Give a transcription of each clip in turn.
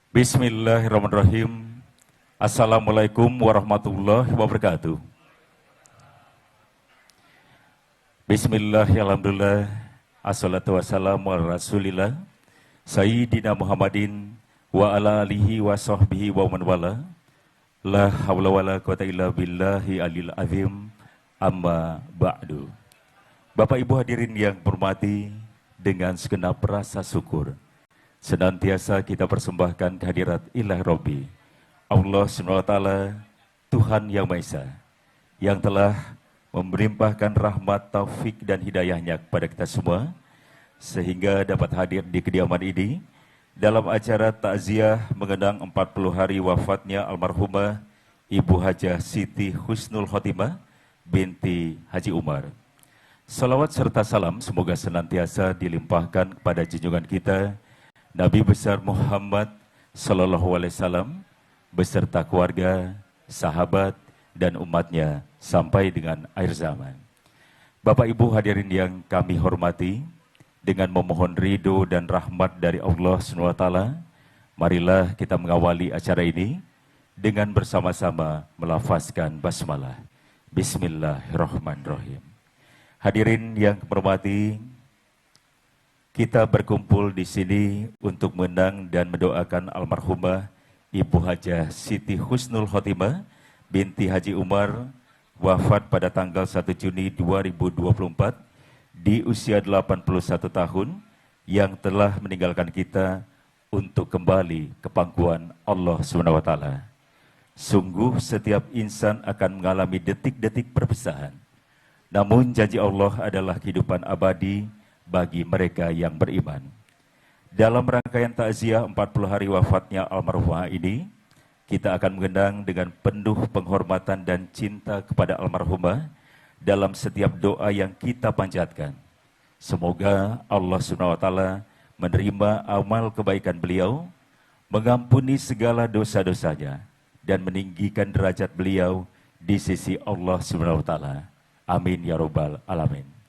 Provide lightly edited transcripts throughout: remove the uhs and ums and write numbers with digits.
Bismillahirrahmanirrahim. Assalamualaikum warahmatullahi wabarakatuh. Bismillahirrahmanirrahim. Assalatu wassalamu ala rasulillah Sayyidina Muhammadin wa ala alihi wa sahbihi wa man wala. La hawla wa la quwata illa billahi alil azim. Amma ba'du. Bapak Ibu hadirin yang berhormati, dengan segenap rasa syukur senantiasa kita persembahkan kehadirat Ilahi Rabbi Allah SWT, Tuhan Yang Maha Esa, yang telah memelimpahkan rahmat, taufik dan hidayahnya kepada kita semua, sehingga dapat hadir di kediaman ini dalam acara takziah mengenang 40 hari wafatnya almarhumah Ibu Hajah Siti Husnul Khotimah binti Haji Umar. Salawat serta salam semoga senantiasa dilimpahkan kepada junjungan kita Nabi besar Muhammad Sallallahu Alaihi Wasallam beserta keluarga, sahabat, dan umatnya sampai dengan akhir zaman. Bapak Ibu hadirin yang kami hormati, dengan memohon ridho dan rahmat dari Allah SWT, marilah kita mengawali acara ini dengan bersama-sama melafazkan basmalah. Bismillahirrahmanirrahim. Hadirin yang hormati, kita berkumpul di sini untuk menang dan mendoakan almarhumah Ibu Hajah Siti Husnul Khotimah binti Haji Umar, wafat pada tanggal 1 Juni 2024 di usia 81 tahun, yang telah meninggalkan kita untuk kembali ke pangkuan Allah SWT. Sungguh setiap insan akan mengalami detik-detik perpisahan, namun janji Allah adalah kehidupan abadi bagi mereka yang beriman. Dalam rangkaian takziah 40 hari wafatnya almarhumah ini, kita akan mengenang dengan penuh penghormatan dan cinta kepada almarhumah dalam setiap doa yang kita panjatkan. Semoga Allah SWT menerima amal kebaikan beliau, mengampuni segala dosa-dosanya, dan meninggikan derajat beliau di sisi Allah SWT. Amin ya Rabbal Alamin.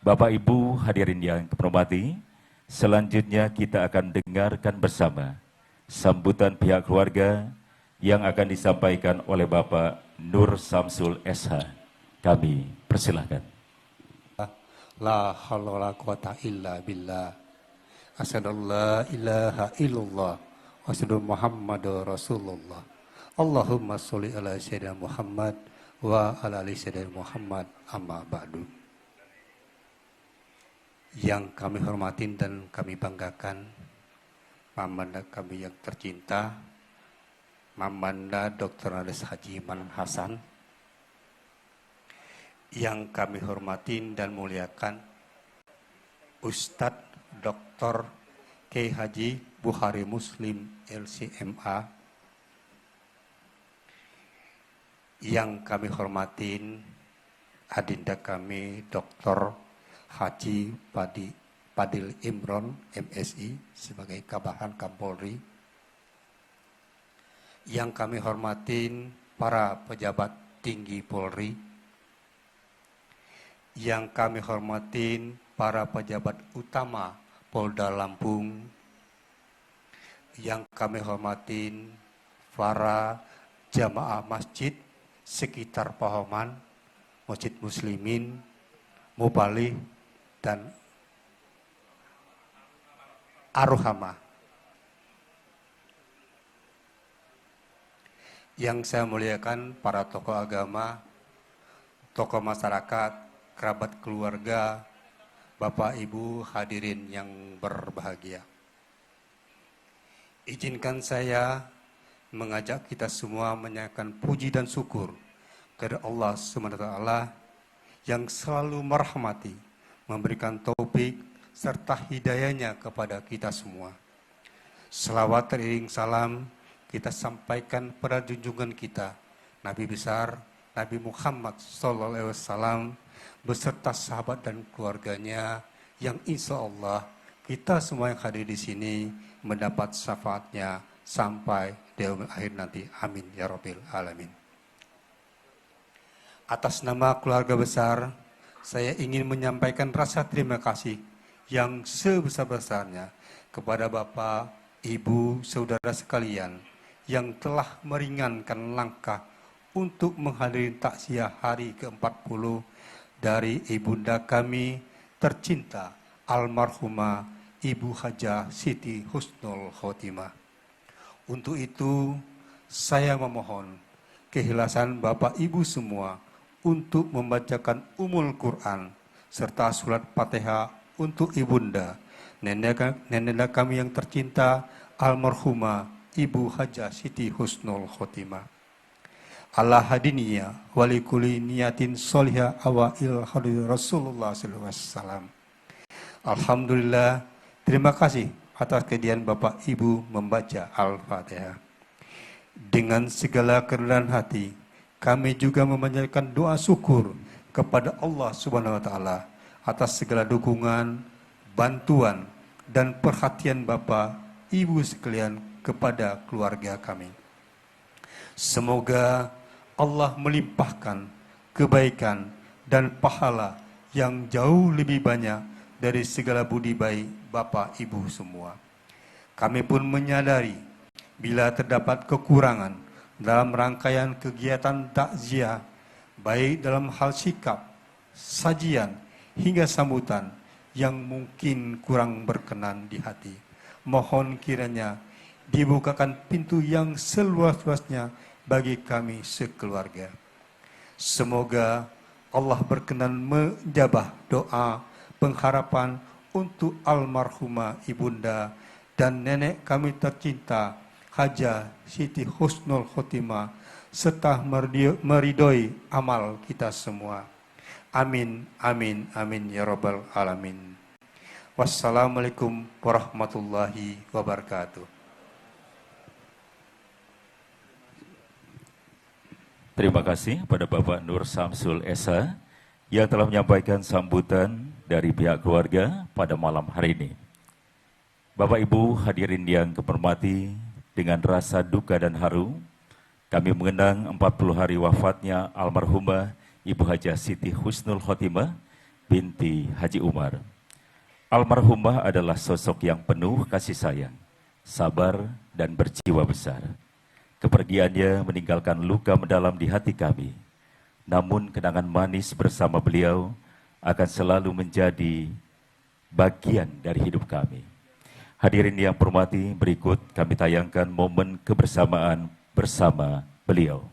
Bapak Ibu hadirin yang hormati, selanjutnya kita akan dengarkan bersama sambutan pihak keluarga yang akan disampaikan oleh Bapak Nur Samsul SH. Kami persilahkan. La haula wala quwata illa billah. Asyhadu an la ilaha illallah wa asyhadu Muhammadar Rasulullah. Allahumma sholli ala sayyidina Muhammad wa ala ali sayyidina Muhammad, amma ba'du. Yang kami hormatin dan kami banggakan, Mamanda kami yang tercinta, Mamanda Dr. Andes Haji Iman Hasan, yang kami hormatin dan muliakan, Ustadz Dr. K. Haji Bukhari Muslim LCMA, yang kami hormatin adinda kami Dr. Haji Padil Imron MSI sebagai Kabahan Kapolri, yang kami hormatin para pejabat tinggi Polri, yang kami hormatin para pejabat utama Polda Lampung, yang kami hormatin para jamaah masjid sekitar Pahoman, Masjid Muslimin, Mubalik, dan Aruhama. Yang saya muliakan para tokoh agama, tokoh masyarakat, kerabat keluarga, Bapak Ibu hadirin yang berbahagia. Izinkan saya mengajak kita semua menyatakan puji dan syukur kepada Allah SWT yang selalu merahmati, memberikan taufik serta hidayahnya kepada kita semua. Selawat teriring salam kita sampaikan pada junjungan kita, Nabi besar Nabi Muhammad SAW beserta sahabat dan keluarganya, yang insya Allah kita semua yang hadir di sini mendapat syafaatnya sampai di akhir nanti. Amin ya Rabbil Alamin. Atas nama keluarga besar, saya ingin menyampaikan rasa terima kasih yang sebesar-besarnya kepada Bapak ibu, saudara sekalian yang telah meringankan langkah untuk menghadiri takziah hari ke-40 dari ibunda kami tercinta almarhumah Ibu Hajah Siti Husnul Khotimah. Untuk itu, saya memohon keikhlasan Bapak Ibu semua untuk membacakan Ummul Quran serta surat Fatihah untuk ibunda, nenek kami yang tercinta almarhumah Ibu Hajah Siti Husnul Khotimah. Ala hadiniya walikuli niyatin solihah awail hadir Rasulullah SAW. Alhamdulillah, terima kasih atas kehadiran Bapak Ibu membaca Al-Fatihah. Dengan segala kerendahan hati, kami juga memanjatkan doa syukur kepada Allah Subhanahu wa Ta'ala atas segala dukungan, bantuan, dan perhatian Bapak Ibu sekalian kepada keluarga kami. Semoga Allah melimpahkan kebaikan dan pahala yang jauh lebih banyak dari segala budi baik Bapak Ibu semua. Kami pun menyadari bila terdapat kekurangan dalam rangkaian kegiatan takziah, baik dalam hal sikap, sajian, hingga sambutan yang mungkin kurang berkenan di hati. Mohon kiranya dibukakan pintu yang seluas-luasnya bagi kami sekeluarga. Semoga Allah berkenan menjabah doa pengharapan untuk almarhumah ibunda dan nenek kami tercinta Hajah Siti Husnul Khotimah serta meridhoi amal kita semua. Amin, amin, amin ya rabbal alamin. Wassalamualaikum warahmatullahi wabarakatuh. Terima kasih kepada Bapak Nur Samsul Esa yang telah menyampaikan sambutan dari pihak keluarga pada malam hari ini. Bapak Ibu hadirin yang kehormati, dengan rasa duka dan haru, kami mengenang 40 hari wafatnya almarhumah Ibu Hajah Siti Husnul Khotimah binti Haji Umar. Almarhumah adalah sosok yang penuh kasih sayang, sabar, dan berjiwa besar. Kepergiannya meninggalkan luka mendalam di hati kami. Namun kenangan manis bersama beliau akan selalu menjadi bagian dari hidup kami. Hadirin yang hormati, berikut kami tayangkan momen kebersamaan bersama beliau.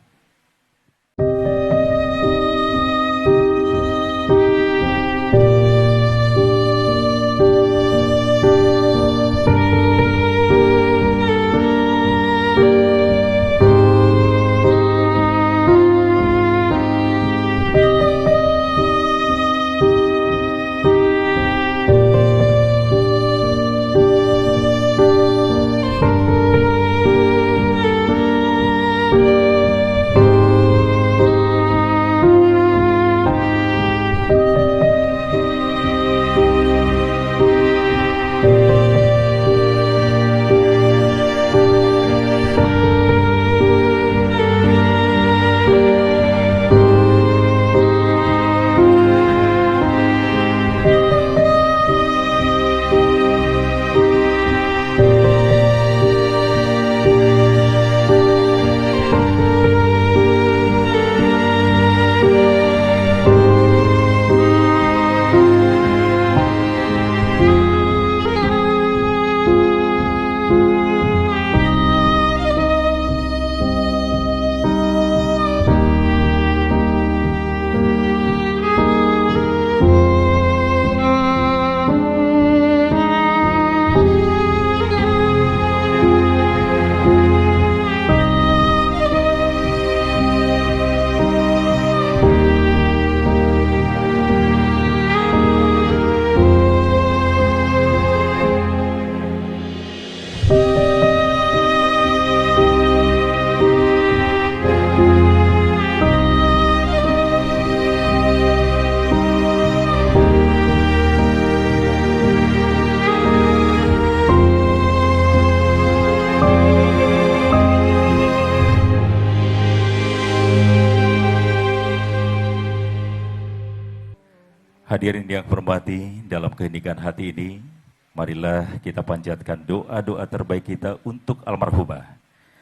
Hadirin yang hormati, dalam keheningan hati ini, marilah kita panjatkan doa-doa terbaik kita untuk almarhumah.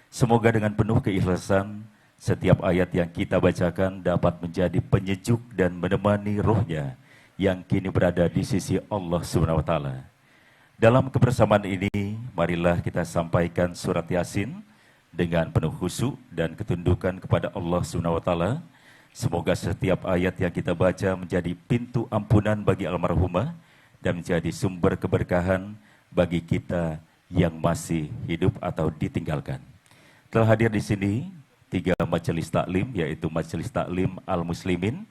Semoga dengan penuh keikhlasan, setiap ayat yang kita bacakan dapat menjadi penyejuk dan menemani rohnya yang kini berada di sisi Allah SWT. Dalam kebersamaan ini, marilah kita sampaikan surat Yasin dengan penuh khusyuk dan ketundukan kepada Allah SWT. Semoga setiap ayat yang kita baca menjadi pintu ampunan bagi almarhumah dan menjadi sumber keberkahan bagi kita yang masih hidup atau ditinggalkan. Telah hadir di sini 3 majelis taklim, yaitu Majelis Taklim Al-Muslimin,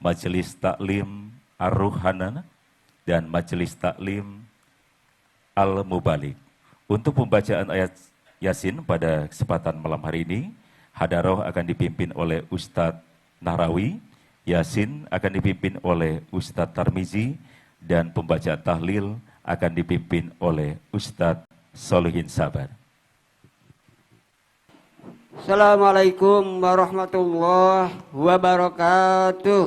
Majelis Taklim Ar-Ruhana, dan Majelis Taklim Al-Mubalik. Untuk pembacaan ayat Yasin pada kesempatan malam hari ini, Hadaroh akan dipimpin oleh Ustadz Nahrawi, Yasin akan dipimpin oleh Ustadz Tarmizi, dan pembacaan tahlil akan dipimpin oleh Ustadz Solihin Sabar. Assalamualaikum warahmatullahi wabarakatuh.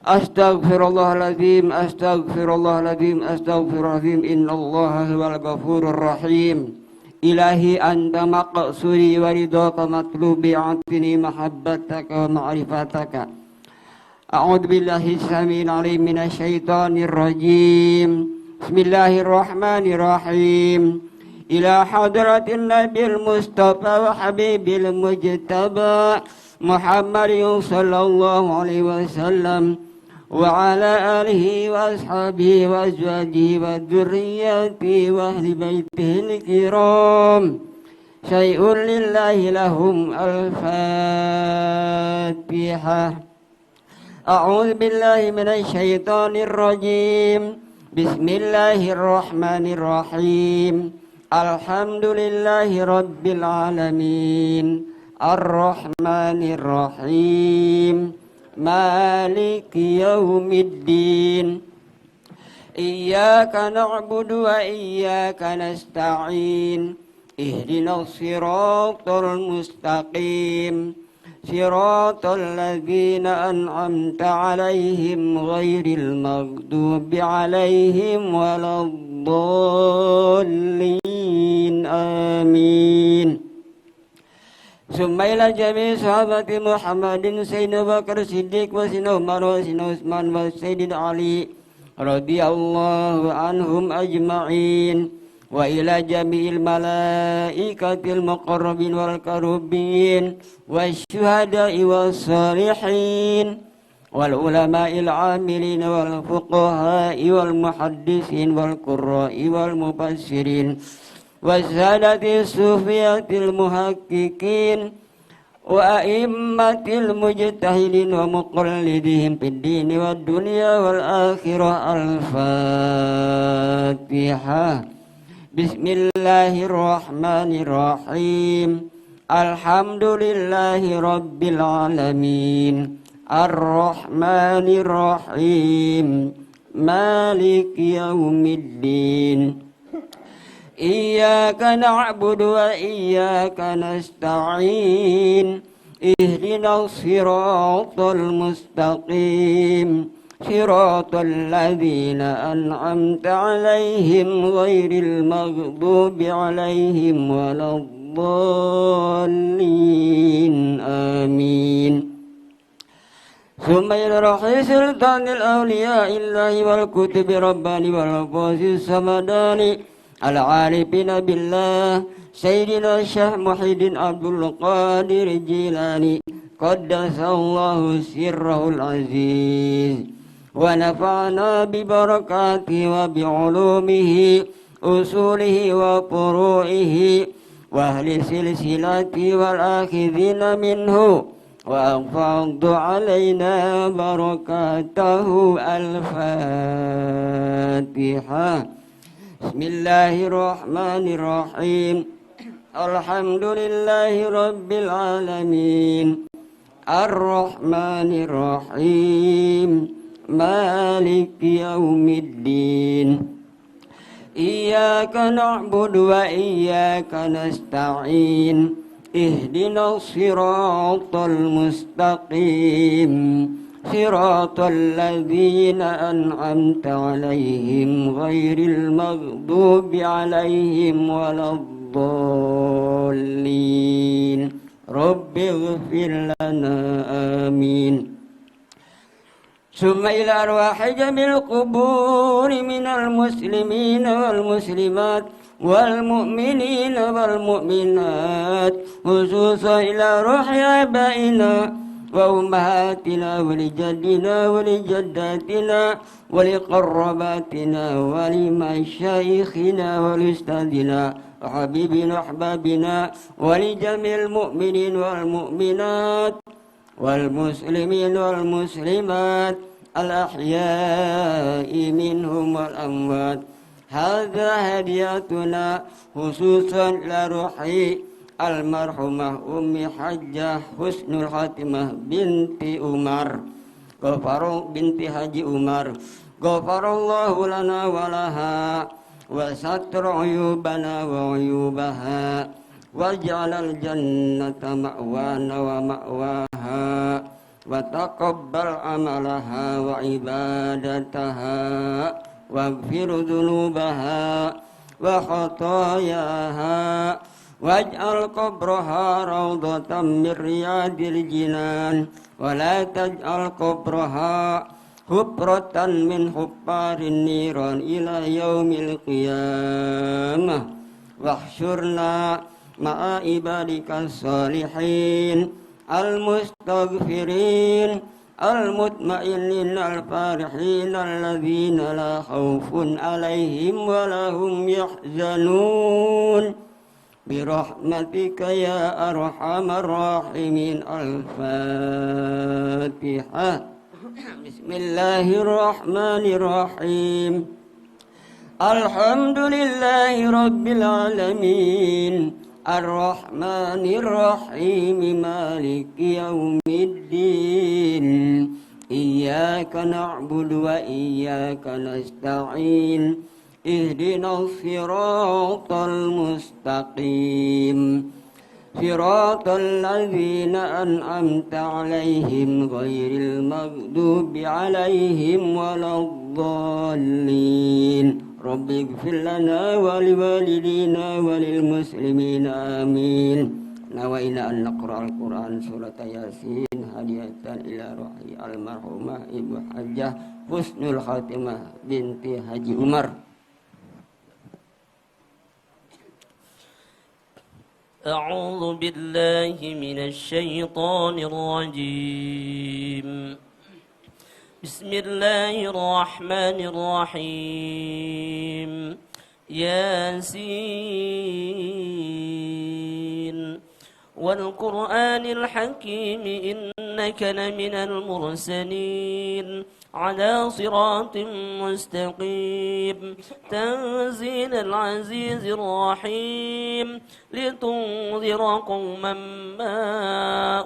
Astaghfirullahaladzim, astaghfirullahaladzim, astaghfirullahaladzim. Innallaha huwal ghafurur rahim. Ilahi anta maqsudi wa ridhaka matlubi atini mahabbataka wa ma'rifataka. A'udzu billahi samil alim minasyaitonir rajim. Bismillahirrahmanirrahim. Ila hadratin nabil mustafa wa habibil mujtaba Muhammadin sallallahu alaihi wasallam wa ala alihi wa ashabihi wa azwajihi wa dzurriyyatihi wa ahli baitihi al-kiram. Syai'un lillahi lahum al-Fatihah. A'udzu billahi minasy syaithanir rajim. Bismillahirrahmanirrahim. Alhamdulillahi rabbil alamin. Ar-Rahmanir Rahim. Maliki yaumiddin. Iyyaka na'budu wa iyyaka nasta'in. Ihdinas siratal mustaqim. Siratal ladzina an'amta 'alaihim ghairil maghdubi 'alaihim waladdallin. Amin. Summa ila jami' sahabati Muhammadin Sayyidina Bakar Siddiq wa Sayyidina Umar wa Sayyidina Utsman wa Sayyidina Ali radhiyallahu anhum ajma'in. Wa ila jami'il malaikatil muqarrabin wal karubin wasyuhada'i wassalihin wal ulama'il amilin wal fuqaha'i wal muhaddisin wal qurra'i wal mufassirin wasadati sufiyatil muhaqqiqin wa a'immatil mujtahidin wa muqallidihim fid dini wad dunya wal akhirah. Al-Fatihah. Bismillahirrahmanirrahim. Alhamdulillahi rabbil alamin. Ar-Rahmanirrahim. Maliki yaumiddin. Iyyaka na'budu wa iyyaka nasta'in. Ihdinas siratal mustaqim. Siratal ladzina an'amta 'alaihim ghairil maghdubi 'alaihim waladdallin. Amin. Summa ila rahi sultanil awliya illahi wal kutubi rabbani wal fawzi samadani al-arifina billah Sayyidina Syekh Muhyiddin Abdul Qadir Jilani qaddasallahu sirrahul aziz wa nafa'na bi barakatihi wa bi ulumihi usulihi wa furu'ihi wa ahli silsilati wal akhidhina minhu wa anfa'du alaina barakatahu. Al-Fatihah. Bismillahirrahmanirrahim. Alhamdulillahi rabbil alamin. Ar-Rahmanirrahim. Maliki yaumiddin. Iyyaka na'budu wa iyyaka nasta'in. Ihdinas siratal mustaqim. صراط الذين أنعمت عليهم غير المغضوب عليهم ولا الضالين رب اغفر لنا آمين. ثم إلى أرواح جميع القبور من المسلمين والمسلمات والمؤمنين والمؤمنات خصوصا إلى روح آبائنا وأمهاتنا ولجدنا ولجداتنا ولقرباتنا ولمشايخنا ولأستاذنا وحبيبنا وأحبابنا ولجميع المؤمنين والمؤمنات والمسلمين والمسلمات الأحياء منهم والأموات. هذا هديتنا خصوصا لروح المرحومة أم حجة حسن الخاتمة بنت عمر بنت حجي عمر غفر الله لنا ولها وستر عيوبنا وعيوبها واجعل الجنة مأوانا ومأواها وتقبل عملها وعبادتها واغفر ذنوبها وخطاياها واجعل قبرها روضة من رياض الجنان ولا تجعل قبرها حفرة من حفار النيران إلى يوم القيامة. واحشرنا مع عبادك الصالحين المستغفرين المطمئنين الفارحين الذين لا خوف عليهم ولا هم يحزنون برحمتك يا أرحم الراحمين. الفاتحة. بسم الله الرحمن الرحيم. الحمد لله رب العالمين الرحمن الرحيم مالك يوم الدين إياك نعبد وإياك نستعين اهدنا الصراط المستقيم صراط الذين أنعمت عليهم غير المغضوب عليهم ولا الضالين رب اغفر لنا ولوالدينا وللمسلمين آمين. نوينا أن نقرأ القرآن سورة ياسين هدية إلى روح المرحومة Ibu Hajah Husnul Khatimah binti Haji Umar. أعوذ بالله من الشيطان الرجيم. بسم الله الرحمن الرحيم. ياسين والقرآن الحكيم إنك لمن المرسلين على صراط مستقيم تنزيل العزيز الرحيم لتنذر قوما ما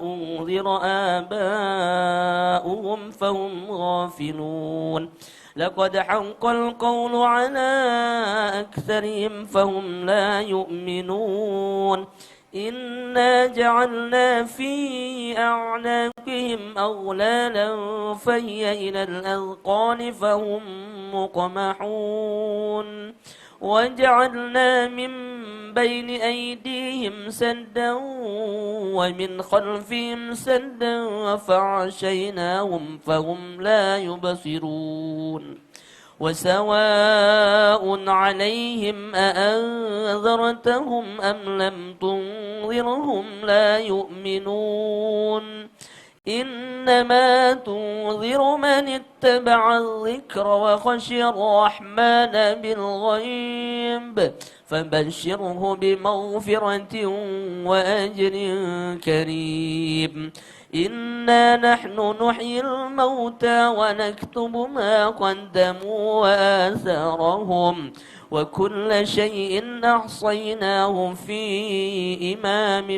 أنذر آباؤهم فهم غافلون لقد حق القول على أكثرهم فهم لا يؤمنون إنا جعلنا في أعناقهم أغلالا فهي إلى الأذقان فهم مقمحون وجعلنا من بين أيديهم سدا ومن خلفهم سدا فعشيناهم فهم لا يبصرون وسواء عليهم أأنذرتهم أم لم تنذرهم لا يؤمنون إنما تنذر من اتبع الذكر وخشي الرحمن بالغيب فبشره بمغفرة وأجر كريم إنا نحن نحيي الموتى ونكتب ما قدموا وآثارهم وكل شيء أحصيناه في إمام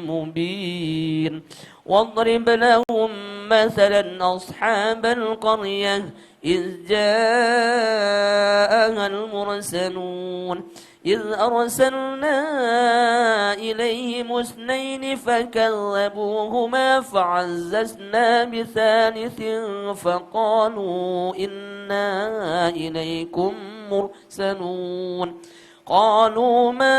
مبين واضرب لهم مثلا أصحاب القرية إذ جاءها المرسلون إذ أرسلنا إليهم اثنين فكذبوهما فعززنا بثالث فقالوا إنا إليكم مرسلون قالوا ما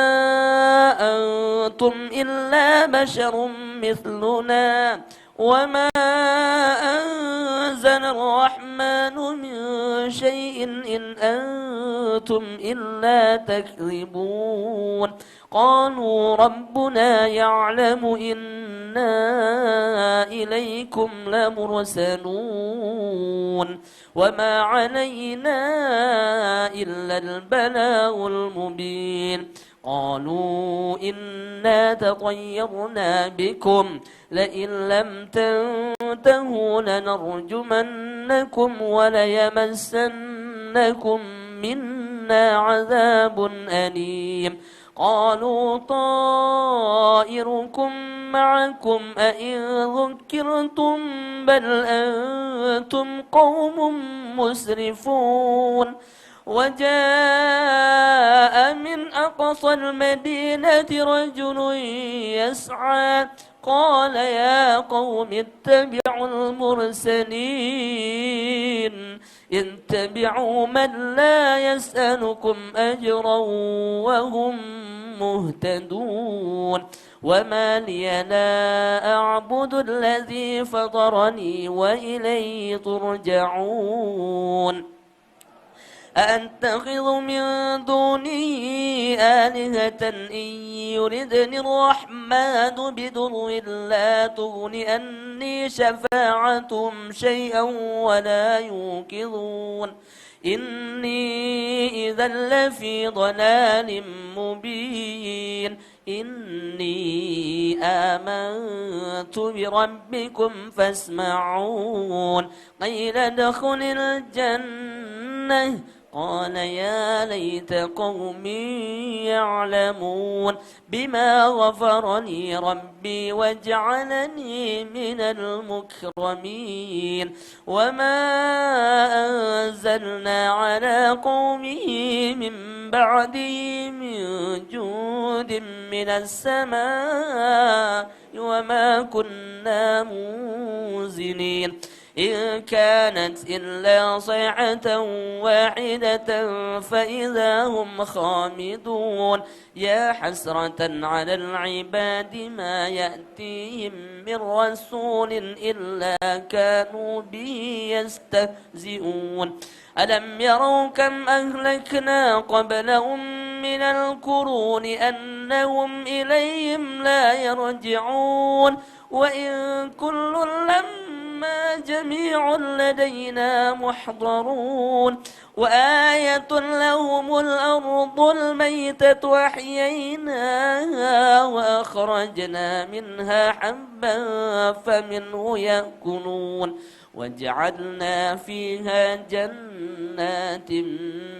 أنتم إلا بشر مثلنا وما أنزل الرحمن من شيء إن أنتم إلا تكذبون قالوا ربنا يعلم إنا إليكم لمرسلون وما علينا إلا البلاغ المبين قالوا إنا تطيرنا بكم لئن لم تنتهوا لنرجمنكم وليمسنكم منا عذاب أليم قالوا طائركم معكم أئن ذكرتم بل أنتم قوم مسرفون وجاء من أقصى المدينة رجل يسعى قال يا قوم اتبعوا المرسلين اتبعوا من لا يسألكم أجرا وهم مهتدون وما لي لا أعبد الذي فطرني وإليه ترجعون أأتخذ من دونه آلهة إن يردني الرحمن بضر لا تغن أني شفاعتهم شيئا ولا يوقظون إني إذا لفي ضلال مبين إني آمنت بربكم فاسمعون قيل ادخل الجنة قال يا ليت قومي يعلمون بما غفر لي ربي وجعلني من المكرمين وما أنزلنا على قومه من بعده من جود من السماء وما كنا منزلين إن كانت إلا صيحة واحدة فإذا هم خامدون يا حسرة على العباد ما يأتيهم من رسول إلا كانوا به يستهزئون ألم يروا كم أهلكنا قبلهم من القرون أنهم إليهم لا يرجعون وإن كل لما جميع لدينا محضرون وآية لهم الأرض الميتة أحييناها وأخرجنا منها حبا فمنه يأكلون وجعلنا فيها جنات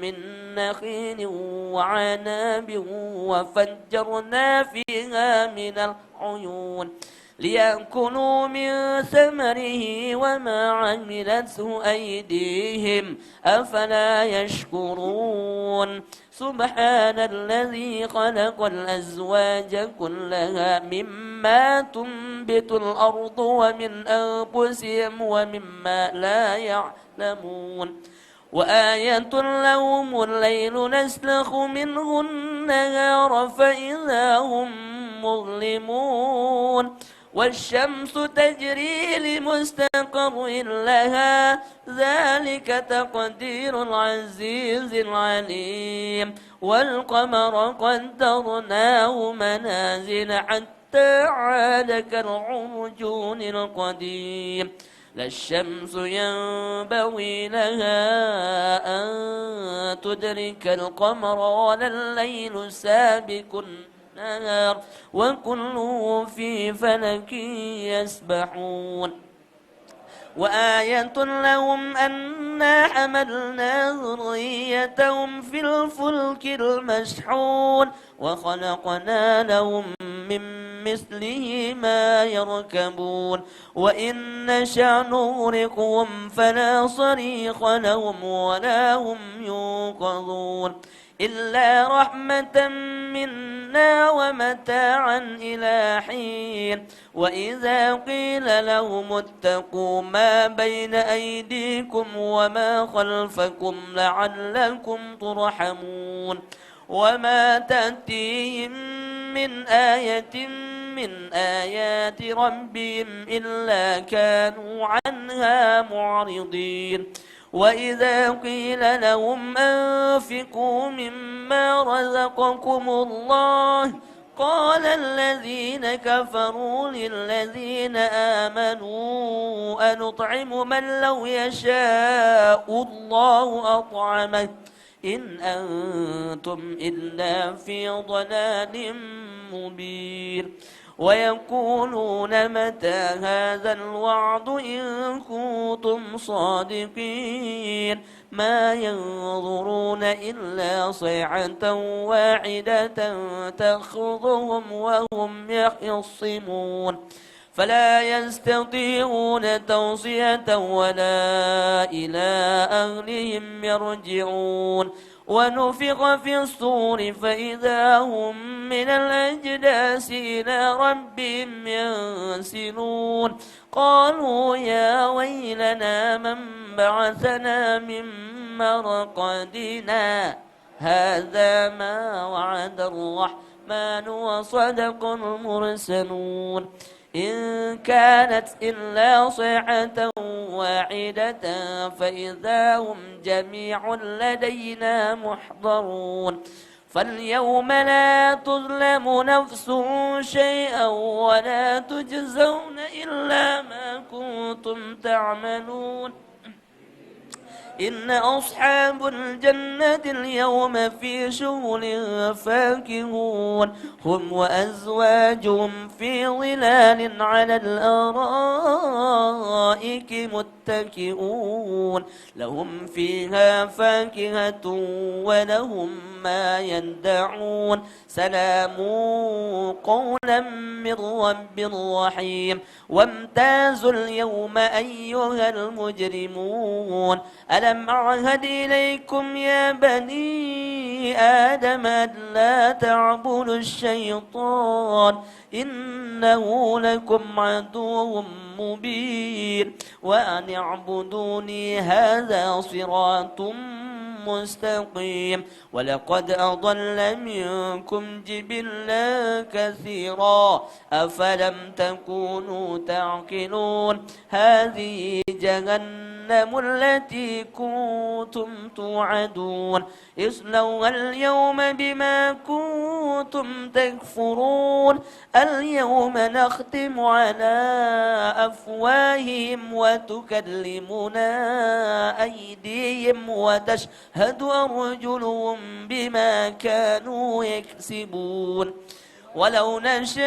من نخيل وعناب وفجرنا فيها من العيون ليأكلوا من ثمره وما عملته أيديهم أفلا يشكرون سبحان الذي خلق الأزواج كلها مما تنبت الأرض ومن أنفسهم ومما لا يعلمون وآية لهم الليل نسلخ منه النهار فإذا هم مظلمون والشمس تجري لمستقر لها ذلك تقدير العزيز العليم والقمر قدرناه منازل حتى عاد كالعرجون القديم لا الشمس ينبغي لها أن تدرك القمر ولا الليل سابق النهار وكل في فلك يسبحون وآية لهم أنا حملنا ذريتهم في الفلك المشحون وخلقنا لهم من مثله ما يركبون وإن نشأ نغرقهم فلا صريخ لهم ولا هم ينقذون إلا رحمة منا ومتاعا إلى حين وإذا قيل لهم اتقوا ما بين أيديكم وما خلفكم لعلكم ترحمون وما تأتيهم من آية من آيات ربهم إلا كانوا عنها معرضين وإذا قيل لهم أنفقوا مما رزقكم الله قال الذين كفروا للذين آمنوا أنطعم من لو يشاء الله أطعمه إن أنتم إلا في ضلال مبين ويقولون متى هذا الوعد إن كنتم صادقين ما ينظرون إلا صيحة واحدة تأخذهم وهم يخصمون فلا يستطيعون توصية ولا إلى أهلهم يرجعون ونفخ في الصور فإذا هم من الأجداث إلى ربهم ينسلون قالوا يا ويلنا من بعثنا من مرقدنا هذا ما وعد الرحمن وصدق المرسلون إن كانت إلا صيحة واحدة فإذا هم جميع لدينا محضرون فاليوم لا تظلم نفس شيئا ولا تجزون إلا ما كنتم تعملون إن أصحاب الجنة اليوم في شغل فاكهون هم وأزواجهم في ظلال على الأرائك متكئون لهم فيها فاكهة ولهم ما يندعون سلام قولا من رب رحيم وامتازوا اليوم أيها المجرمون ألم أعهد إليكم يا بني آدم أن لا تعبدوا الشيطان إنه لكم عدو مبين وأن اعبدوني هذا صراط مستقيم ولقد أضل منكم جبلا كثيرا أفلم تكونوا تعقلون هذه جهنم التي كنتم توعدون اصلوها اليوم بما كنتم تكفرون اليوم نختم على أفواههم وتكلمنا أيديهم وتشهد أرجلهم بما كانوا يكسبون ولو نشاء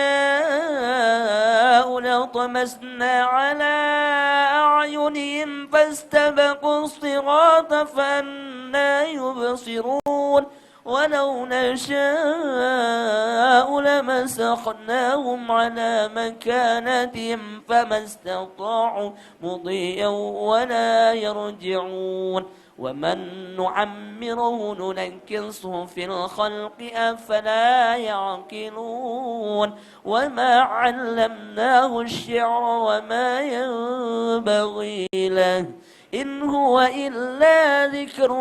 لطمسنا على أعينهم فاستبقوا الصراط فأنى يبصرون ولو نشاء لمسخناهم على مكانتهم فما استطاعوا مضيا ولا يرجعون ومن نعمره ننكسه في الخلق أفلا يعقلون وما علمناه الشعر وما ينبغي له إن هو إلا ذكر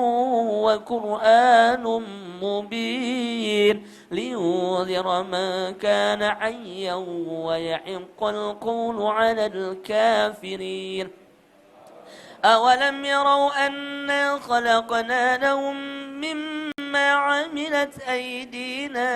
وقرآن مبين لينذر من كان حيا ويحق القول على الكافرين أولم يروا أنا خلقنا لهم مما عملت أيدينا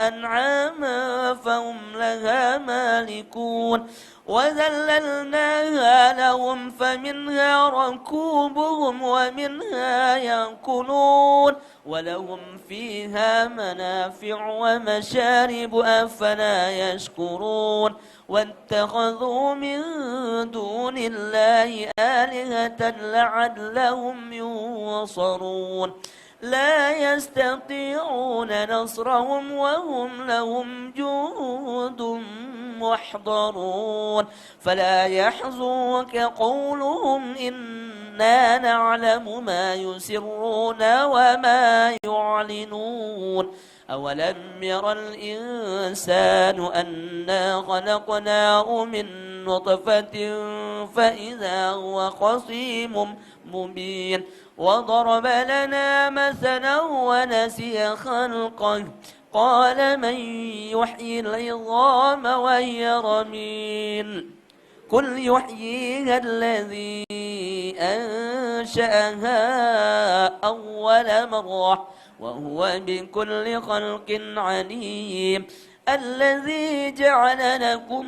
أنعاما فهم لها مالكون وذللناها لهم فمنها ركوبهم ومنها يأكلون ولهم فيها منافع ومشارب أفلا يشكرون واتخذوا من دون الله آلهة لعلهم ينصرون لا يستطيعون نصرهم وهم لهم جند محضرون فلا يحزنك قولهم إن إنا نعلم ما يسرون وما يعلنون أولم ير الإنسان أنا خلقناه من نطفة فإذا هو خصيم مبين وضرب لنا مثلا ونسي خلقه قال من يحيي العظام وهي رميم قل يحييها الذي أنشأها أول مرة وهو بكل خلق عليم الذي جعل لكم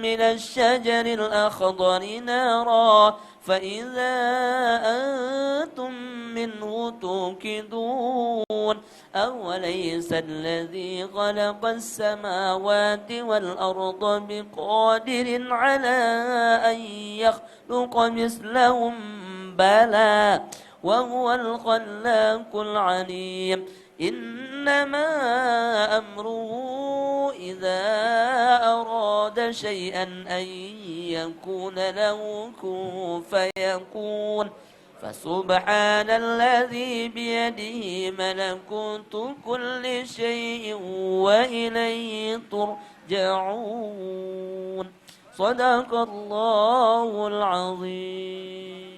من الشجر الأخضر نارا فإذا أنتم منه توقدون أوليس الذي خلق السماوات والأرض بقادر على أن يخلق مثلهم بلى وهو الخلاق العليم إنما أمره إذا أراد شيئا أن يكون له كن فيكون فسبحان الذي بيده ملكوت كل شيء وإليه ترجعون صدق الله العظيم.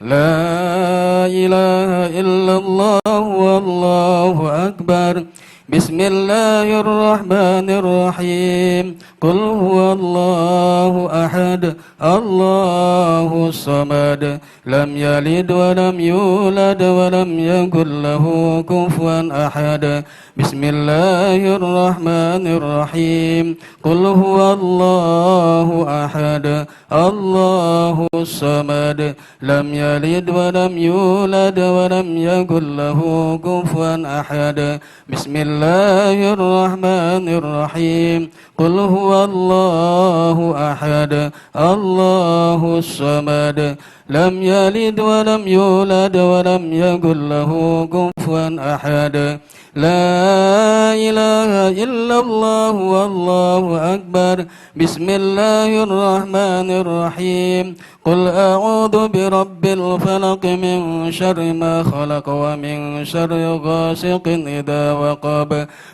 لا إله إلا الله والله أكبر. بسم الله الرحمن الرحيم. قل هو الله أحد الله الصمد لم يلد ولم يولد ولم يكن له كفوا أحد. بسم الله الرحمن الرحيم. قل هو الله أحد الله الصمد لم يلد ولم يولد ولم يكن له كفوا أحد. بسم الله الرحمن الرحيم. قل هو الله أحد الله الصمد لم يلد ولم يولد ولم يكن له كفوا أحد. لا إله إلا الله والله أكبر. بسم الله الرحمن الرحيم. قل أعوذ برب الفلق من شر ما خلق ومن شر غاسق إذا وقب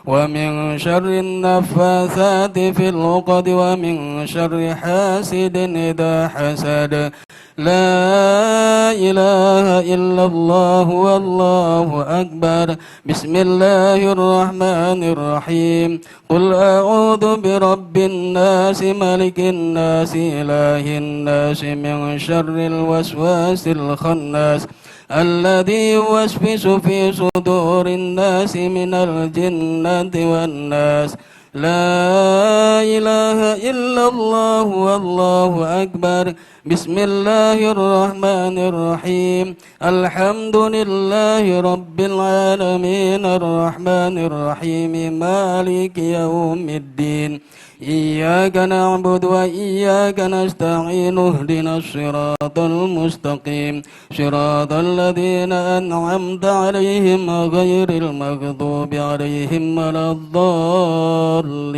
ومن شر النفاثات في العقد ومن شر حاسد إذا حسد. لا إله إلا الله والله أكبر. بسم الله الرحمن الرحيم. قل أعوذ برب الناس ملك الناس إله الناس من شر الوسواس الخناس الذي يوسوس في صدور الناس من الجنة والناس. لا إله إلا الله والله أكبر. بسم الله الرحمن الرحيم. الحمد لله رب العالمين الرحمن الرحيم مالك يوم الدين إياك نعبد وإياك نستعين اهدنا الصراط المستقيم صراط الذين أنعمت عليهم غير المغضوب عليهم ولا الضالين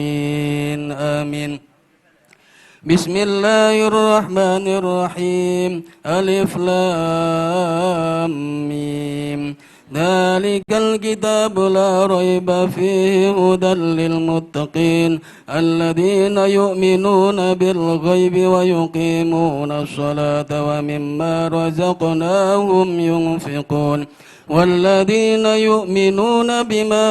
آمين. بسم الله الرحمن الرحيم. ألف لام ميم ذلك الكتاب لا ريب فيه هدى للمتقين الذين يؤمنون بالغيب ويقيمون الصلاة ومما رزقناهم ينفقون والذين يؤمنون بما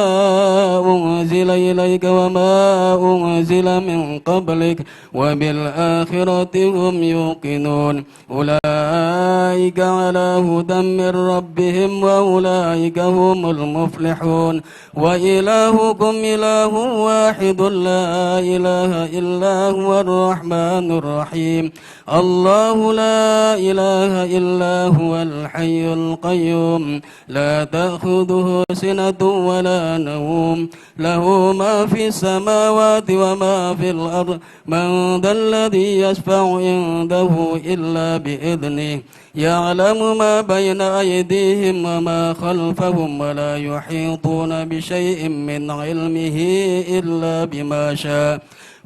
أنزل إليك وما أنزل من قبلك وبالآخرة هم يوقنون أولئك على هدى من ربهم وأولئك هم المفلحون وإلهكم إله واحد لا إله إلا هو الرحمن الرحيم الله لا إله إلا هو الحي القيوم لا تأخذه سنة ولا نوم له ما في السماوات وما في الأرض من ذا الذي يشفع عنده إلا بإذنه يعلم ما بين أيديهم وما خلفهم ولا يحيطون بشيء من علمه إلا بما شاء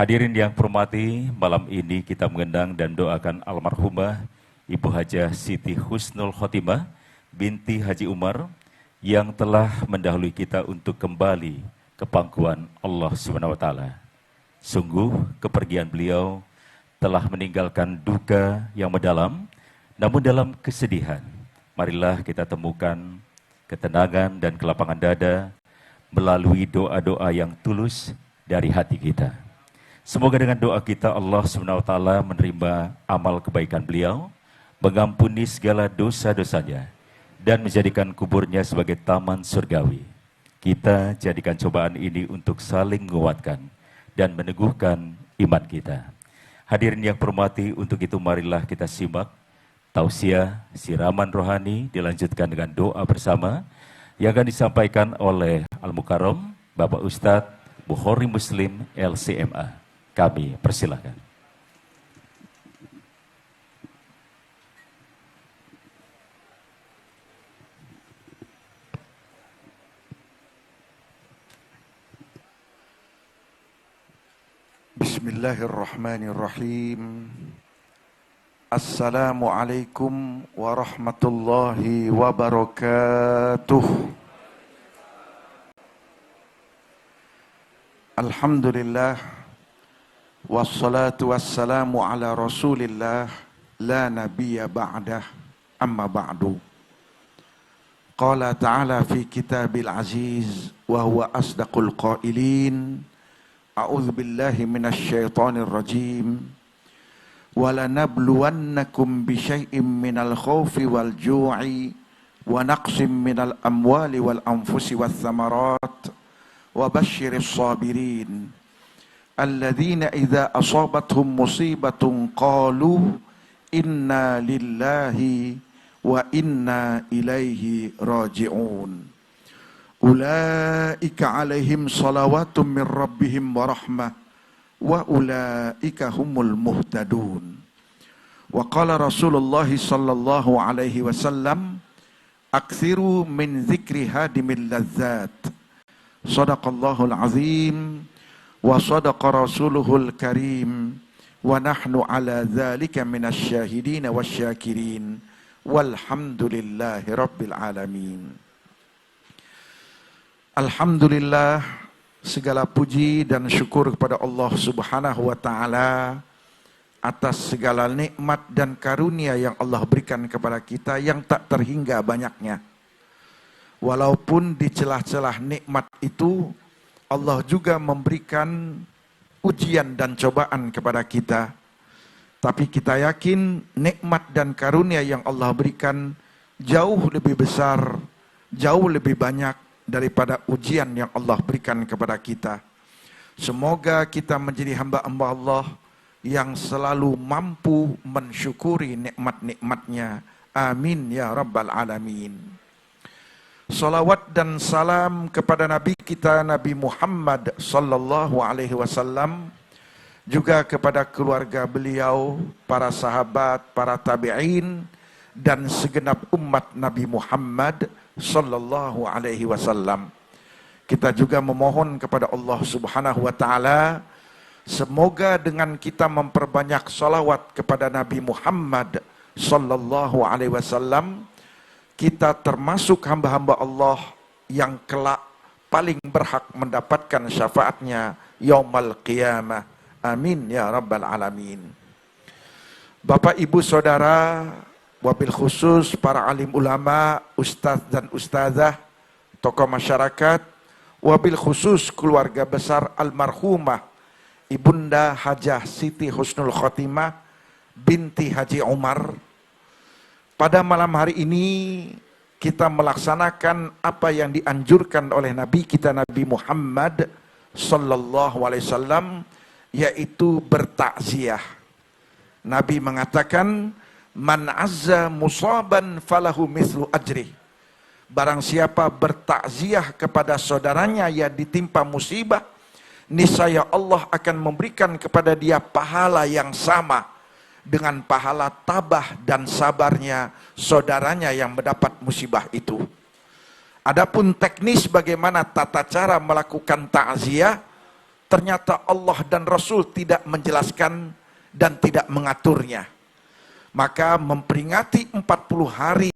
Hadirin yang hormati, malam ini kita mengenang dan doakan almarhumah Ibu Hajah Siti Husnul Khotimah binti Haji Umar yang telah mendahului kita untuk kembali ke pangkuan Allah SWT. Sungguh kepergian beliau telah meninggalkan duka yang mendalam, namun dalam kesedihan, marilah kita temukan ketenangan dan kelapangan dada melalui doa-doa yang tulus dari hati kita. Semoga dengan doa kita Allah SWT menerima amal kebaikan beliau, mengampuni segala dosa-dosanya, dan menjadikan kuburnya sebagai taman surgawi. Kita jadikan cobaan ini untuk saling menguatkan dan meneguhkan iman kita. Hadirin yang hormati, untuk itu marilah kita simak tausiah siraman rohani dilanjutkan dengan doa bersama yang akan disampaikan oleh Al-Mukarram Bapak Ustadz Bukhari Muslim LCMA. Kami persilakan. Bismillahirrahmanirrahim. Assalamualaikum warahmatullahi wabarakatuh. Alhamdulillah, wassalatu wassalamu ala rasulillah, la nabiyya ba'dah, amma ba'du. Qala ta'ala fi kitabil aziz, wa huwa asdaqul qailin, a'udzu billahi minasy syaithanir rajim, wa lanabluwannakum bisyai'im minal khaufi wal ju'i wa naqsim minal amwali wal anfusi wath thamarat wa basyiris sabirin alladzina idza asabathum musibatun qalu inna lillahi wa inna ilaihi raji'un. Ulaika alaihim salawatum min rabbihim wa rahmah wa ulaika humul muhtadun. Wa qala Rasulullah sallallahu alaihi wasallam, aktsiru min dzikri hadimil ladzat. Shadaqallahul azim wa sadaqa rasuluhul karim wa nahnu ala dzalika minasy syahidin wasyakirin walhamdulillahi rabbil alamin. Alhamdulillah, segala puji dan syukur kepada Allah Subhanahu wa taala atas segala nikmat dan karunia yang Allah berikan kepada kita yang tak terhingga banyaknya. Walaupun di celah-celah nikmat itu Allah juga memberikan ujian dan cobaan kepada kita, tapi kita yakin nikmat dan karunia yang Allah berikan jauh lebih besar, jauh lebih banyak daripada ujian yang Allah berikan kepada kita. Semoga kita menjadi hamba-hamba Allah yang selalu mampu mensyukuri nikmat-nikmatnya. Amin ya rabbal alamin. Salawat dan salam kepada Nabi kita Nabi Muhammad sallallahu alaihi wasallam, juga kepada keluarga beliau, para sahabat, para tabi'in, dan segenap umat Nabi Muhammad sallallahu alaihi wasallam. Kita juga memohon kepada Allah Subhanahu wa taala, semoga dengan kita memperbanyak salawat kepada Nabi Muhammad sallallahu alaihi wasallam, kita termasuk hamba-hamba Allah yang kelak paling berhak mendapatkan syafaatnya yaumal qiyamah. Amin ya rabbal alamin. Bapak ibu saudara, wabil khusus para alim ulama, ustadz dan ustazah, tokoh masyarakat, wabil khusus keluarga besar almarhumah Ibunda Hajah Siti Husnul Khotimah binti Haji Umar. Pada malam hari ini kita melaksanakan apa yang dianjurkan oleh Nabi kita Nabi Muhammad sallallahu alaihi wasallam, yaitu bertakziah. Nabi mengatakan, man azza musaban falahu mislu ajri. Barang siapa bertakziah kepada saudaranya yang ditimpa musibah, niscaya Allah akan memberikan kepada dia pahala yang sama dengan pahala tabah dan sabarnya saudaranya yang mendapat musibah itu. Adapun teknis bagaimana tata cara melakukan takziah, ternyata Allah dan Rasul tidak menjelaskan dan tidak mengaturnya. Maka memperingati 40 hari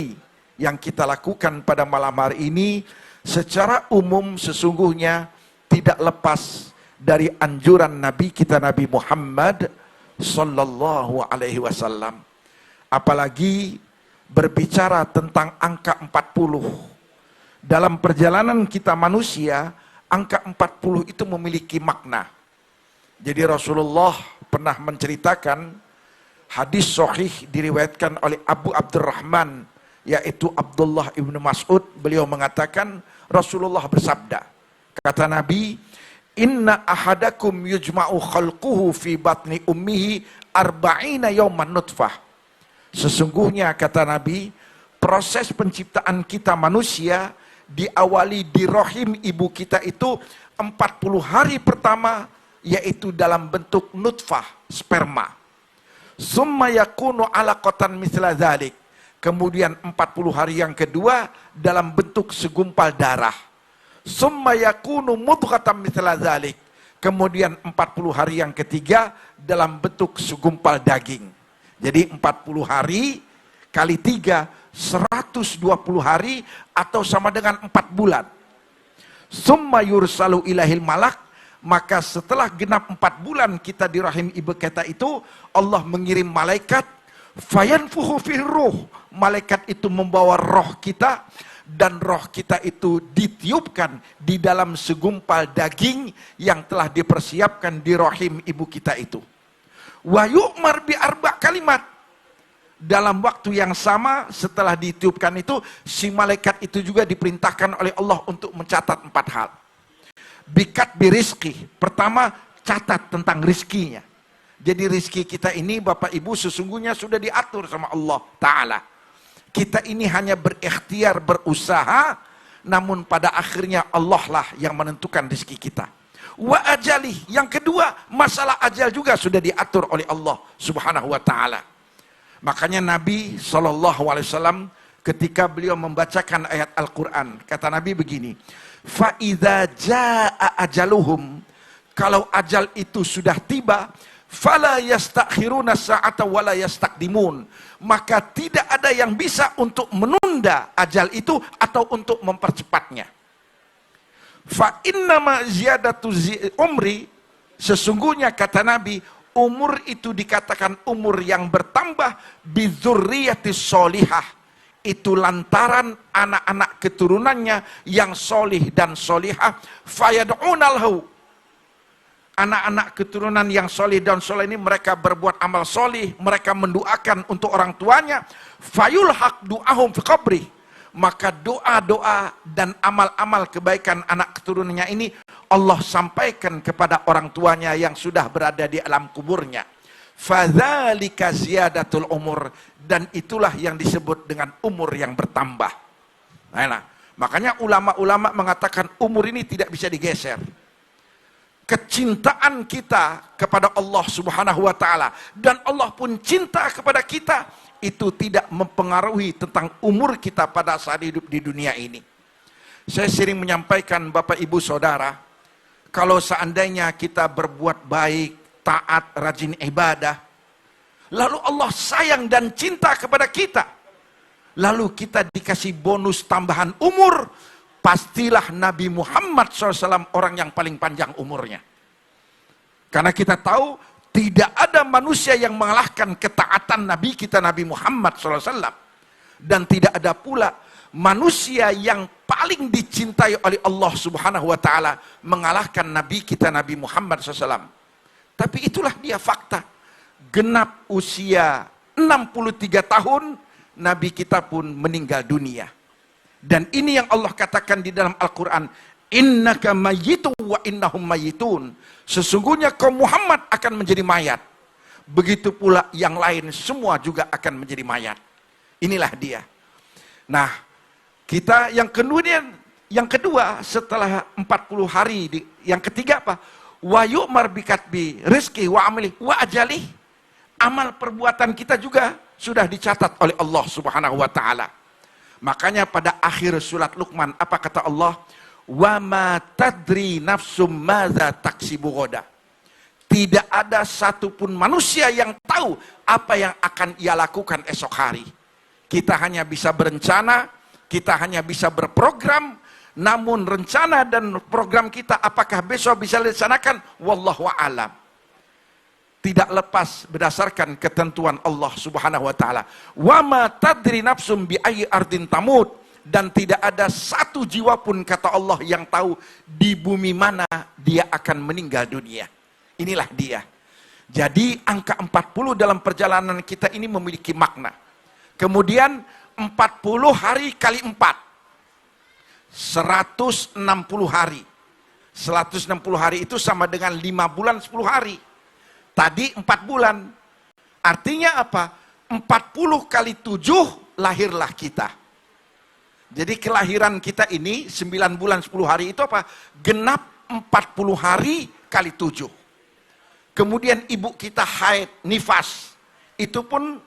yang kita lakukan pada malam hari ini secara umum sesungguhnya tidak lepas dari anjuran Nabi kita Nabi Muhammad sallallahu alaihi wasallam. Apalagi berbicara tentang angka 40. Dalam perjalanan kita manusia, angka 40 itu memiliki makna. Jadi Rasulullah pernah menceritakan, hadis sahih diriwayatkan oleh Abu Abdurrahman, yaitu Abdullah ibnu Mas'ud. Beliau mengatakan, Rasulullah bersabda, kata Nabi, inna ahadakum yujma'u khalquhu fi batni ummihi arba'ina yawman nutfah. Sesungguhnya kata Nabi, proses penciptaan kita manusia diawali di rahim ibu kita itu 40 hari pertama, yaitu dalam bentuk nutfah, sperma. Summa yakunu alaqatan misla dzalik. Kemudian 40 hari yang kedua dalam bentuk segumpal darah. Summa yakunu mudghatan misla dzalik. Kemudian 40 hari yang ketiga dalam bentuk segumpal daging. Jadi 40 hari kali 3 120 hari atau sama dengan 4 bulan. Summa yursalu ilahil malak. Maka setelah genap 4 bulan kita di rahim ibu kita itu, Allah mengirim malaikat, fayanfuhu fir ruh. Malaikat itu membawa roh kita, dan roh kita itu ditiupkan di dalam segumpal daging yang telah dipersiapkan di rahim ibu kita itu. Wa yu'mar bi arba' kalimat. Dalam waktu yang sama setelah ditiupkan itu, si malaikat itu juga diperintahkan oleh Allah untuk mencatat 4 hal. Bikat birizki. Pertama, catat tentang rizkinya. Jadi rizki kita ini Bapak Ibu sesungguhnya sudah diatur sama Allah Ta'ala. Kita ini hanya berikhtiar, berusaha, namun pada akhirnya Allah lah yang menentukan rizki kita. Wa ajali. Yang kedua, masalah ajal juga sudah diatur oleh Allah Subhanahu wa Ta'ala. Makanya Nabi SAW ketika beliau membacakan ayat Al-Quran, kata Nabi begini, فَإِذَا جَاءَ أَجَلُهُمْ. Kalau ajal itu sudah tiba, فَلَا يَسْتَأْخِرُونَ السَّاعَةَ وَلَا يَسْتَقْدِمُونَ. Maka tidak ada yang bisa untuk menunda ajal itu atau untuk mempercepatnya. فَإِنَّمَا زِيَادَةُ umri. Sesungguhnya kata Nabi, umur itu dikatakan umur yang bertambah bidzurriyatis sholihah. Itu lantaran anak-anak keturunannya yang solih dan solihah. Fayad'unalhu. Anak-anak keturunan yang solih dan solih ini mereka berbuat amal solih. Mereka mendoakan untuk orang tuanya. Fayulhaq du'ahum fi qabri. Maka doa-doa dan amal-amal kebaikan anak keturunannya ini Allah sampaikan kepada orang tuanya yang sudah berada di alam kuburnya. Fadzalika ziyadatul umur. Dan itulah yang disebut dengan umur yang bertambah. Nah, makanya ulama-ulama mengatakan umur ini tidak bisa digeser. Kecintaan kita kepada Allah Subhanahu wa Ta'ala dan Allah pun cinta kepada kita, itu tidak mempengaruhi tentang umur kita pada saat hidup di dunia ini. Saya sering menyampaikan Bapak Ibu Saudara, kalau seandainya kita berbuat baik, taat, rajin ibadah, lalu Allah sayang dan cinta kepada kita, lalu kita dikasih bonus tambahan umur, pastilah Nabi Muhammad SAW orang yang paling panjang umurnya. Karena kita tahu tidak ada manusia yang mengalahkan ketaatan Nabi kita Nabi Muhammad SAW. Dan tidak ada pula manusia yang paling dicintai oleh Allah Subhanahu wa Ta'ala mengalahkan Nabi kita Nabi Muhammad SAW. Tapi itulah dia fakta. Genap usia 63 tahun, Nabi kita pun meninggal dunia. Dan ini yang Allah katakan di dalam Al-Quran, innaka mayyitun wa innahum mayyitun. Sesungguhnya kaum Muhammad akan menjadi mayat. Begitu pula yang lain semua juga akan menjadi mayat. Inilah dia. Nah, kita yang kedua setelah 40 hari, yang ketiga apa? Wa yu'mar bikatbi rizki wa amali wa ajali. Amal perbuatan kita juga sudah dicatat oleh Allah Subhanahu wa Ta'ala. Makanya pada akhir surat Luqman apa kata Allah? Wa ma tadri nafsum madza taksibu ghadan. Tidak ada satupun manusia yang tahu apa yang akan ia lakukan esok hari. Kita hanya bisa berencana, kita hanya bisa berprogram, namun rencana dan program kita apakah besok bisa dilaksanakan? Wallahu a'lam. Tidak lepas berdasarkan ketentuan Allah Subhanahu wa taala. Wa ma tadri nafsum bi ayyi ardin tamut, dan tidak ada satu jiwa pun kata Allah yang tahu di bumi mana dia akan meninggal dunia. Inilah dia. Jadi angka 40 dalam perjalanan kita ini memiliki makna. Kemudian 40 hari kali 4. 160 hari. 160 hari itu sama dengan 5 bulan 10 hari. Tadi 4 bulan. Artinya apa? 40 kali 7 lahirlah kita. Jadi kelahiran kita ini 9 bulan 10 hari itu apa? Genap 40 hari kali 7. Kemudian ibu kita haid, nifas. Itu pun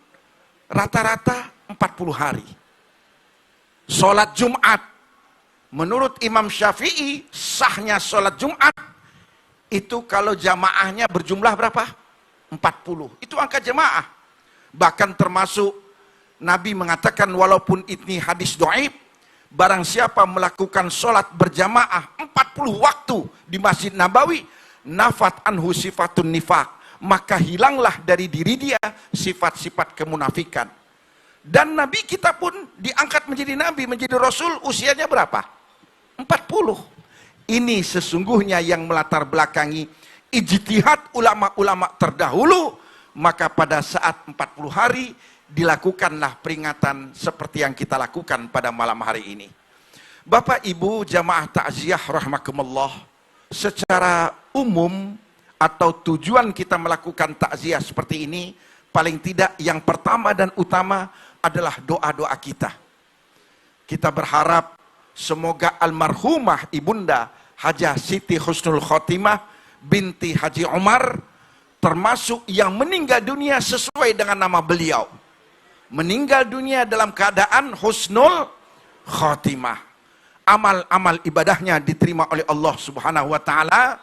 rata-rata 40 hari. Sholat Jumat. Menurut Imam Syafi'i, sahnya sholat Jumat, itu kalau jamaahnya berjumlah berapa? 40. Itu angka jamaah. Bahkan termasuk Nabi mengatakan, walaupun ini hadis dhaif, barang siapa melakukan sholat berjamaah 40 waktu di Masjid Nabawi, nafat anhu sifatun nifaq, maka hilanglah dari diri dia sifat-sifat kemunafikan. Dan Nabi kita pun diangkat menjadi Nabi, menjadi Rasul, usianya berapa? 40. Ini sesungguhnya yang melatar belakangi ijtihad ulama-ulama terdahulu. Maka pada saat 40 hari dilakukanlah peringatan seperti yang kita lakukan pada malam hari ini. Bapak Ibu jamaah takziah rahimakumullah, secara umum atau tujuan kita melakukan takziah seperti ini, paling tidak yang pertama dan utama adalah doa-doa kita. Kita berharap semoga almarhumah ibunda Hajah Siti Husnul Khotimah binti Haji Umar termasuk yang meninggal dunia sesuai dengan nama beliau. Meninggal dunia dalam keadaan Husnul Khotimah. Amal-amal ibadahnya diterima oleh Allah Subhanahu wa taala,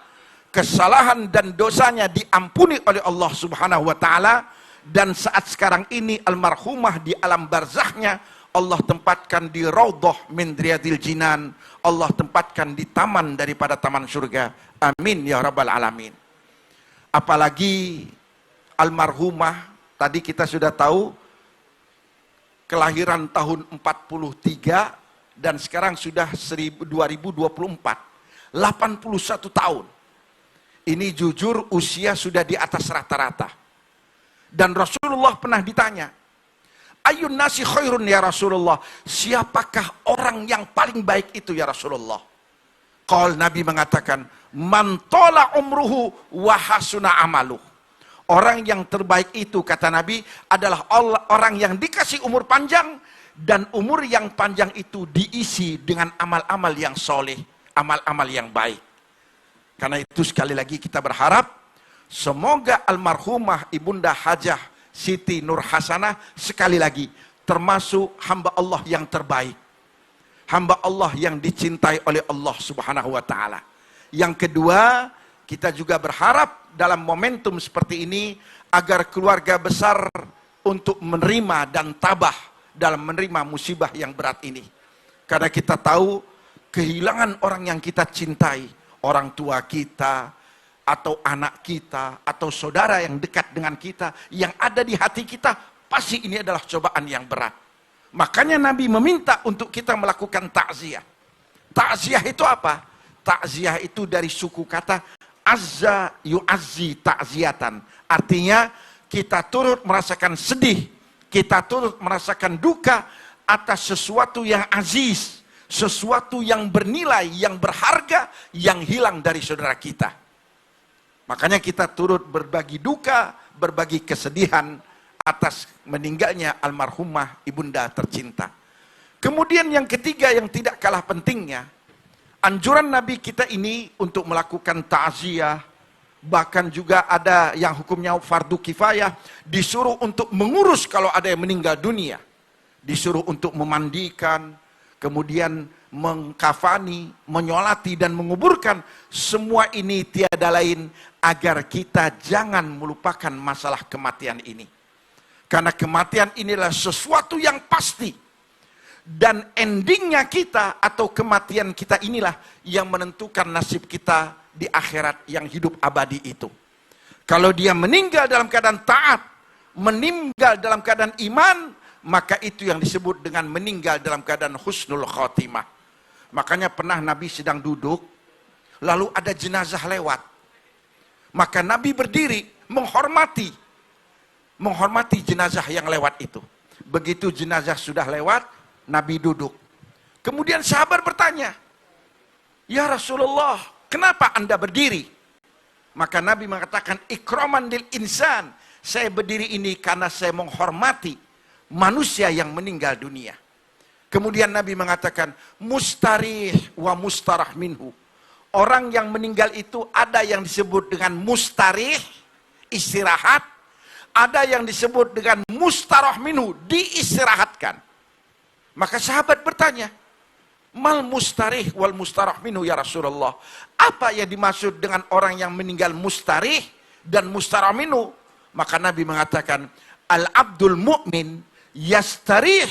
kesalahan dan dosanya diampuni oleh Allah Subhanahu wa taala, dan saat sekarang ini almarhumah di alam barzahnya Allah tempatkan di raudhah min riyadil jinan, Allah tempatkan di taman daripada taman surga. Amin ya rabbal alamin. Apalagi almarhumah tadi kita sudah tahu kelahiran tahun 43 dan sekarang sudah 2024, 81 tahun. Ini jujur usia sudah di atas rata-rata. Dan Rasulullah pernah ditanya, ayun nasi khairun ya Rasulullah, siapakah orang yang paling baik itu ya Rasulullah? Qal, Nabi mengatakan, man tola umruhu wa hasuna amaluh. Orang yang terbaik itu kata Nabi adalah orang yang dikasih umur panjang, dan umur yang panjang itu diisi dengan amal-amal yang soleh, amal-amal yang baik. Karena itu sekali lagi kita berharap semoga almarhumah ibunda Hajah Siti Nur Hasanah sekali lagi termasuk hamba Allah yang terbaik, hamba Allah yang dicintai oleh Allah Subhanahu wa taala. Yang kedua, kita juga berharap dalam momentum seperti ini agar keluarga besar untuk menerima dan tabah dalam menerima musibah yang berat ini. Karena kita tahu kehilangan orang yang kita cintai, orang tua kita, atau anak kita, atau saudara yang dekat dengan kita, yang ada di hati kita, pasti ini adalah cobaan yang berat. Makanya Nabi meminta untuk kita melakukan takziah. Takziah itu apa? Takziah itu dari suku kata azza yu'azzi takziatan. Artinya kita turut merasakan sedih, kita turut merasakan duka atas sesuatu yang aziz, sesuatu yang bernilai, yang berharga, yang hilang dari saudara kita. Makanya kita turut berbagi duka, berbagi kesedihan atas meninggalnya almarhumah ibunda tercinta. Kemudian yang ketiga yang tidak kalah pentingnya, anjuran Nabi kita ini untuk melakukan ta'ziyah, bahkan juga ada yang hukumnya fardu kifayah, disuruh untuk mengurus kalau ada yang meninggal dunia, disuruh untuk memandikan, kemudian mengkafani, menyolati dan menguburkan, semua ini tiada lain agar kita jangan melupakan masalah kematian ini. Karena kematian inilah sesuatu yang pasti. Dan endingnya kita atau kematian kita inilah yang menentukan nasib kita di akhirat yang hidup abadi itu. Kalau dia meninggal dalam keadaan taat, meninggal dalam keadaan iman, maka itu yang disebut dengan meninggal dalam keadaan husnul khotimah. Makanya pernah Nabi sedang duduk, lalu ada jenazah lewat. Maka Nabi berdiri menghormati jenazah yang lewat itu. Begitu jenazah sudah lewat, Nabi duduk. Kemudian sahabat bertanya, "Ya Rasulullah, kenapa Anda berdiri?" Maka Nabi mengatakan, "Ikraman lil insan." Saya berdiri ini karena saya menghormati manusia yang meninggal dunia. Kemudian Nabi mengatakan, mustarih wa mustarah minhu. Orang yang meninggal itu ada yang disebut dengan mustarih, istirahat. Ada yang disebut dengan mustarah minhu, diistirahatkan. Maka sahabat bertanya, mal mustarih wal mustarah minhu ya Rasulullah. Apa yang dimaksud dengan orang yang meninggal mustarih dan mustarah minhu? Maka Nabi mengatakan, al-abdul mu'min yastarih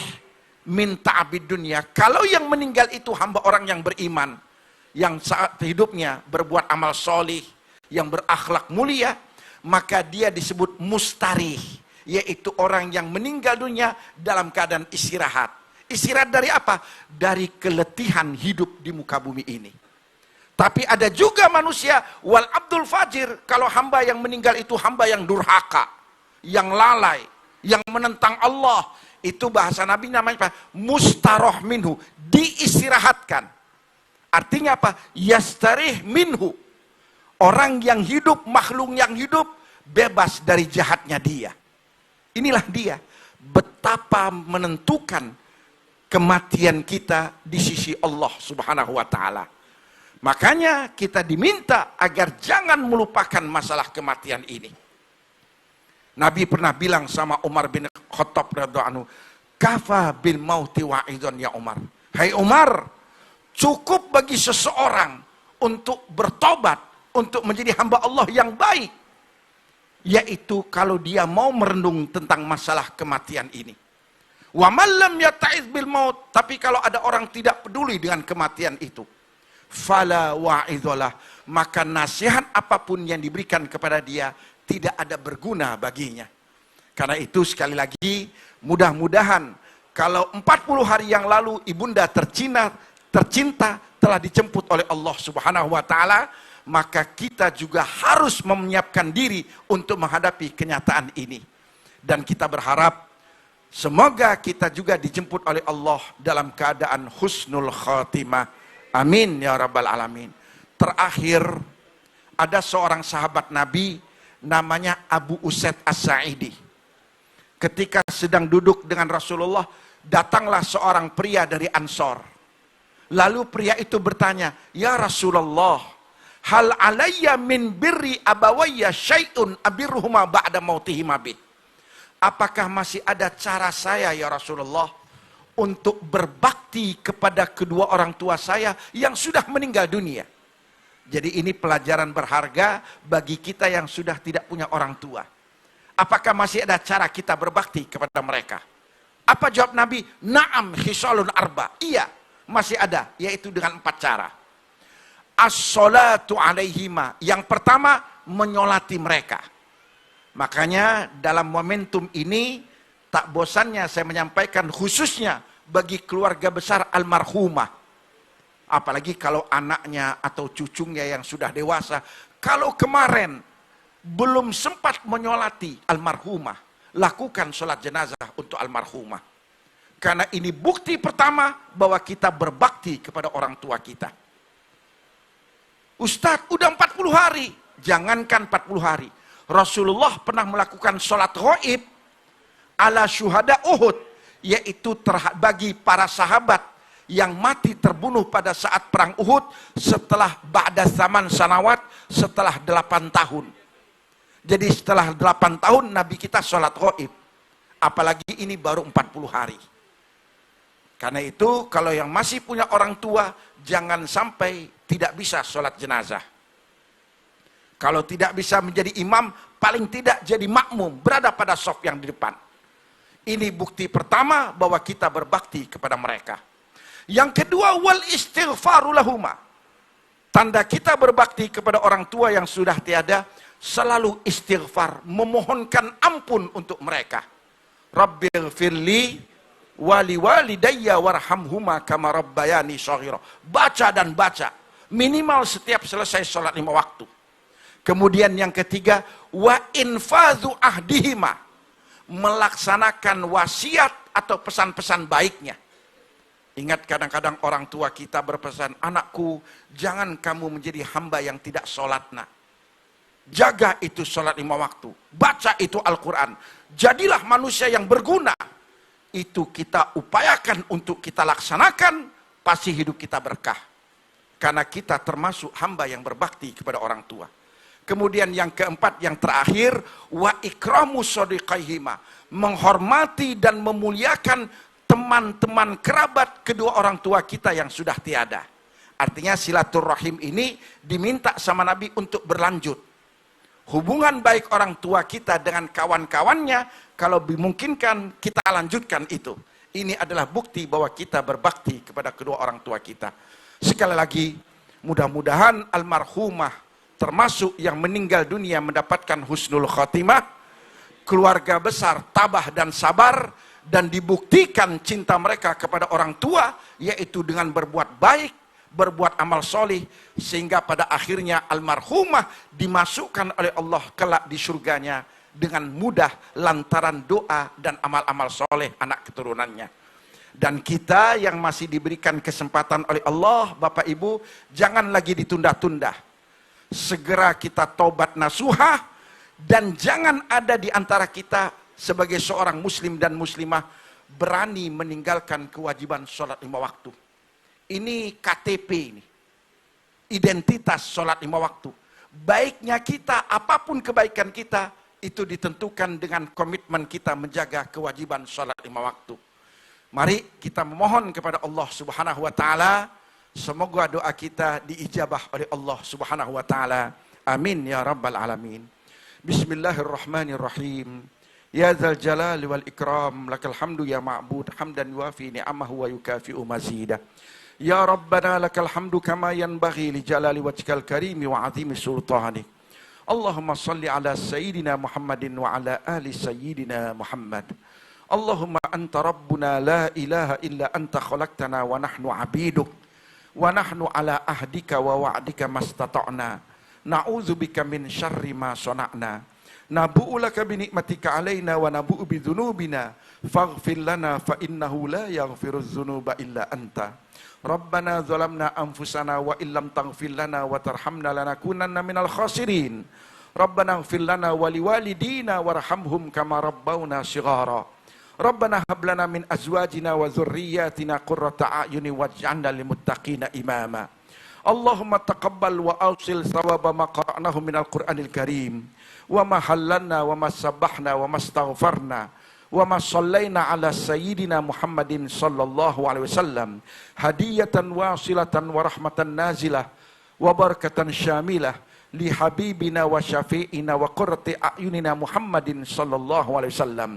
min ta'abid dunia. Kalau yang meninggal itu hamba orang yang beriman, yang saat hidupnya berbuat amal solih, yang berakhlak mulia, maka dia disebut mustarih, yaitu orang yang meninggal dunia dalam keadaan istirahat. Istirahat dari apa? Dari keletihan hidup di muka bumi ini. Tapi ada juga manusia wal abdul fajir, kalau hamba yang meninggal itu hamba yang durhaka, yang lalai, yang menentang Allah. Itu bahasa Nabi namanya apa? Mustarah minhu, diistirahatkan. Artinya apa? Yastarih minhu. Orang yang hidup, makhluk yang hidup, bebas dari jahatnya dia. Inilah dia. Betapa menentukan kematian kita di sisi Allah Subhanahu wa ta'ala. Makanya kita diminta agar jangan melupakan masalah kematian ini. Nabi pernah bilang sama Umar bin Khattab radhiyallahu anhu, "Kafa bil mauti wa'idun ya Umar." Hai Umar, cukup bagi seseorang untuk bertobat, untuk menjadi hamba Allah yang baik, yaitu kalau dia mau merenung tentang masalah kematian ini. Wa man lam yata'iz bil maut, tapi kalau ada orang tidak peduli dengan kematian itu, fala wa'idzalah, maka nasihat apapun yang diberikan kepada dia tidak ada berguna baginya. Karena itu sekali lagi, mudah-mudahan kalau 40 hari yang lalu ibunda tercinta telah dijemput oleh Allah Subhanahu wa ta'ala, maka kita juga harus menyiapkan diri untuk menghadapi kenyataan ini. Dan kita berharap semoga kita juga dijemput oleh Allah dalam keadaan husnul khatimah. Amin ya rabbal alamin. Terakhir, ada seorang sahabat Nabi namanya Abu Usaid As-Sa'idi. Ketika sedang duduk dengan Rasulullah, datanglah seorang pria dari Ansor. Lalu pria itu bertanya, "Ya Rasulullah, hal alayya min birri abawayya syai'un abirruhuma ba'da mautihima bih?" Apakah masih ada cara saya ya Rasulullah untuk berbakti kepada kedua orang tua saya yang sudah meninggal dunia? Jadi ini pelajaran berharga bagi kita yang sudah tidak punya orang tua. Apakah masih ada cara kita berbakti kepada mereka? Apa jawab Nabi? Na'am khisalun arba. Iya, masih ada, yaitu dengan 4 cara. As-salatu alaihima. Yang pertama, menyolati mereka. Makanya dalam momentum ini, tak bosannya saya menyampaikan khususnya bagi keluarga besar almarhumah. Apalagi kalau anaknya atau cucunya yang sudah dewasa, kalau kemarin belum sempat menyolati almarhumah, lakukan sholat jenazah untuk almarhumah. Karena ini bukti pertama bahwa kita berbakti kepada orang tua kita. Ustadz, udah 40 hari. Jangankan 40 hari. Rasulullah pernah melakukan sholat ghaib ala syuhada Uhud, yaitu bagi para sahabat yang mati terbunuh pada saat perang Uhud setelah ba'da zaman sanawat, setelah 8 tahun. Jadi setelah 8 tahun Nabi kita sholat ghaib. Apalagi ini baru 40 hari. Karena itu kalau yang masih punya orang tua, jangan sampai tidak bisa sholat jenazah. Kalau tidak bisa menjadi imam, paling tidak jadi makmum, berada pada saf yang di depan. Ini bukti pertama bahwa kita berbakti kepada mereka. Yang kedua, wal istighfaru lahuma. Tanda kita berbakti kepada orang tua yang sudah tiada, selalu istighfar, memohonkan ampun untuk mereka. Rabbil firli wali walidayya warhamhuma kama rabbayani shaghira. Baca dan baca, minimal setiap selesai sholat 5 waktu. Kemudian yang ketiga, wa infadhu ahdihima, melaksanakan wasiat atau pesan-pesan baiknya. Ingat, kadang-kadang orang tua kita berpesan, anakku, jangan kamu menjadi hamba yang tidak sholat, nak. Jaga itu sholat 5 waktu. Baca itu Al-Quran. Jadilah manusia yang berguna. Itu kita upayakan untuk kita laksanakan, pasti hidup kita berkah. Karena kita termasuk hamba yang berbakti kepada orang tua. Kemudian yang keempat, yang terakhir, wa ikramu shadiqaihima, menghormati dan memuliakan teman-teman kerabat kedua orang tua kita yang sudah tiada. Artinya silaturahim ini diminta sama Nabi untuk berlanjut. Hubungan baik orang tua kita dengan kawan-kawannya, kalau dimungkinkan kita lanjutkan itu. Ini adalah bukti bahwa kita berbakti kepada kedua orang tua kita. Sekali lagi, mudah-mudahan almarhumah termasuk yang meninggal dunia mendapatkan husnul khotimah, keluarga besar tabah dan sabar, dan dibuktikan cinta mereka kepada orang tua, yaitu dengan berbuat baik, berbuat amal solih, sehingga pada akhirnya almarhumah dimasukkan oleh Allah kelak di surganya dengan mudah lantaran doa dan amal-amal soleh anak keturunannya. Dan kita yang masih diberikan kesempatan oleh Allah, Bapak Ibu, jangan lagi ditunda-tunda. Segera kita tobat nasuhah, dan jangan ada di antara kita sebagai seorang muslim dan muslimah berani meninggalkan kewajiban sholat 5 waktu. Ini KTP ini. Identitas sholat 5 waktu. Baiknya kita, apapun kebaikan kita, itu ditentukan dengan komitmen kita menjaga kewajiban sholat 5 waktu. Mari kita memohon kepada Allah Subhanahu wa Ta'ala, semoga doa kita diijabah oleh Allah Subhanahu wa Ta'ala. Amin ya rabbal alamin. Bismillahirrahmanirrahim. Ya dzal jalali wal ikram, lakal hamdu ya ma'bud, hamdan yuafi ni'amahu wa yukafi'u mazidah. Ya Rabbana lakal hamdu kama yanbaghi li jalali wajhikal karimi wa azimi sultanik. Allahumma salli ala sayyidina Muhammadin wa ala ali sayyidina Muhammad. Allahumma anta rabbuna la ilaha illa anta khalaqtana wa nahnu abiduk. Wa nahnu ala ahdika wa wa'dika mastata'na. Na'udzubika min syarri ma sana'na. Nabu'u laka binikmatika alaina wa nabu'u bidhunubina faghfir lana fa innahu la yaghfiruz dzunuba illa anta. Rabbana zalamna anfusana wa illam taghfir lana wa tarhamna lanakunanna minal khasirin. Rabbana ighfir lana wa liwalidina warhamhum kama rabbawna shighara. Rabbana hab lana min azwajina wa dzurriyyatina qurrata a'yuni waj'alna lil muttaqina imama. Allahumma taqabbal wa awsil thawaba ma qara'nahu minal Qur'anil Karim. Wa ma hallanna wa ma sabbahna wa ma astaghfarna wa ma sallaina ala sayyidina Muhammadin sallallahu alaihi wasallam hadiyatan wasilatan wa rahmatan nazilah wa barakatan syamilah li habibina wa syafi'ina wa qurrati a'yunina Muhammadin sallallahu alaihi wasallam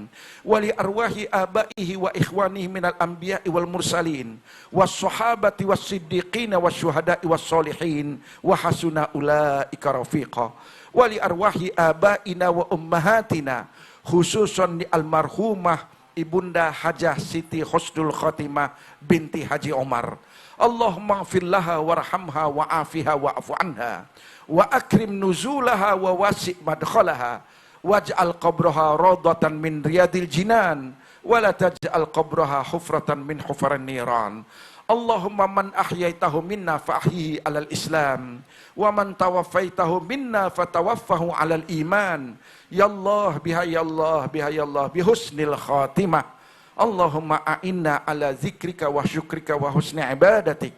wa li arwahi abaihi wa ikhwanihi minal anbiya'i wal mursalin was sahabati was siddiqina was syuhada'i was solihin wa hasuna ulaika rafiqa wa li arwahi abaina wa ummahatina, khususan di almarhumah Ibunda Hajah Siti Husnul Khotimah binti Haji Omar. Allahumma ighfir laha warhamha wa afiha wa afu anha wa akrim nuzulaha wa wasi' madkhalaha waj'al qabraha rawdatan min riyadil jinan wa la taj'al qabraha hufratan min hufaran niran. Allahumma man ahyaitahu minna fa ahyihi alal islam wa man tawaffaitahu minna fatawaffahu alal iman. Ya Allah biha ya Allah biha ya Allah bihusnil khatimah. Allahumma a'inna ala zikrika wa syukrika wa husni ibadatik.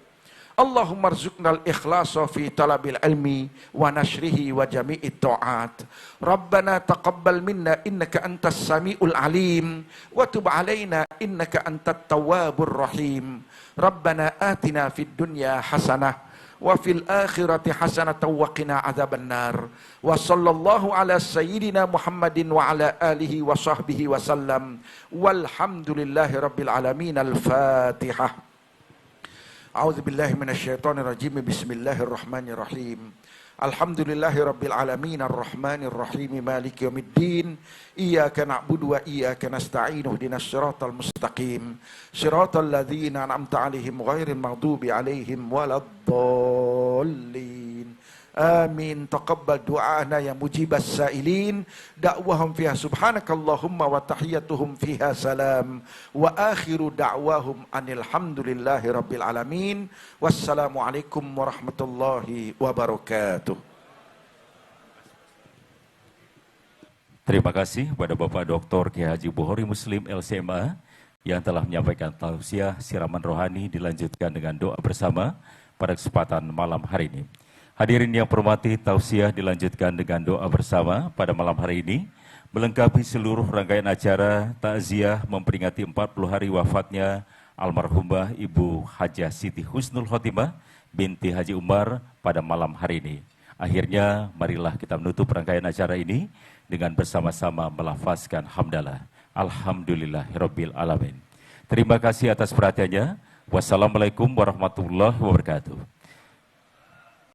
Allahumma rzuqnal ikhlasa fi talabil ilmi wa nashrihi wa jami'it ta'at. Rabbana taqabbal minna innaka antas samiul alim wa tub alaina innaka antat tawwabur rahim. Rabbana atina fid dunya hasanah wa fil akhirati hasanatan wa qina adzabannar. Wa sallallahu ala sayyidina Muhammadin wa ala alihi wa sahbihi wa sallam. Walhamdulillahi rabbil alamin. Al-Fatihah. A'udzu billahi minasyaitonir rajim. Bismillahirrahmanirrahim. Alhamdulillahi rabbil alamin arrahmanir rahim maliki yaumiddin. Iyyaka na'budu wa iyyaka nasta'in. Ihdinas siratal mustaqim. Siratal ladzina an'amta 'alaihim ghairil maghdubi 'alaihim waladdallin. Amin. Taqabbal du'ana ya mujibas sa'ilin. Da'wahum fiha subhanakallahumma wa tahiyyatuhum fiha salam. Wa akhiru da'wahum anil hamdulillahi rabbil alamin. Wassalamualaikum warahmatullahi wabarakatuh. Terima kasih kepada Bapak Dr. Kiai Haji Bukhari Muslim LCMA yang telah menyampaikan tausiah siraman rohani dilanjutkan dengan doa bersama pada kesempatan malam hari ini. Hadirin yang hormati, tausiah dilanjutkan dengan doa bersama pada malam hari ini, melengkapi seluruh rangkaian acara takziah memperingati 40 hari wafatnya almarhumah Ibu Hajah Siti Husnul Khotimah binti Haji Umar pada malam hari ini. Akhirnya, marilah kita menutup rangkaian acara ini dengan bersama-sama melafazkan hamdalah. Alhamdulillahirabbil alamin. Terima kasih atas perhatiannya. Wassalamualaikum warahmatullahi wabarakatuh.